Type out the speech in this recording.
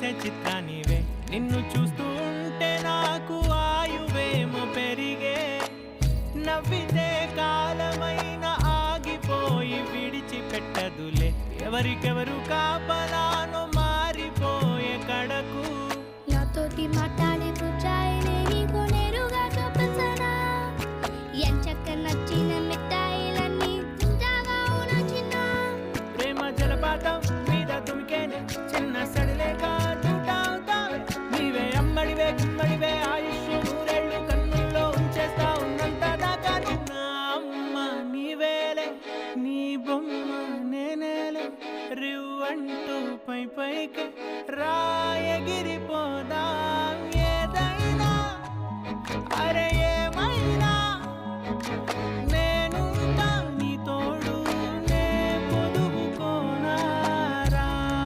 చేసే చిత్రానివే నిన్ను చూస్తూ ఉంటే నాకు ఆయువేమో పెరిగే నవ్వితే కాలమైన ఆగిపోయి విడిచిపెట్టదులే ఎవరికెవరు కాపలానో మారిపోయే కడకు నాతోటి మాట్లాడే పుచ్చాయిలే నీకు నేరుగా చూపించనా ఎంచక్క నచ్చిన మిఠాయిలన్నీ తింటావా అవునా చిన్న ప్రేమ జలపాతం మీద తుమికేనే చిన్న సడిలేక చూటావుతావే నీవే అమ్మడివే గుమ్మడివే ఆయుష్ నూరేళ్ళు కన్నుల్లో ఉంచేస్తా ఉన్నంత దాకా నా అమ్మ నీవేలే నీ బొమ్మ నేనేలే రివ్వంటూ పై పైకి రాయగిరిపోదాం ఏదైనా అరే ఏమైనా నే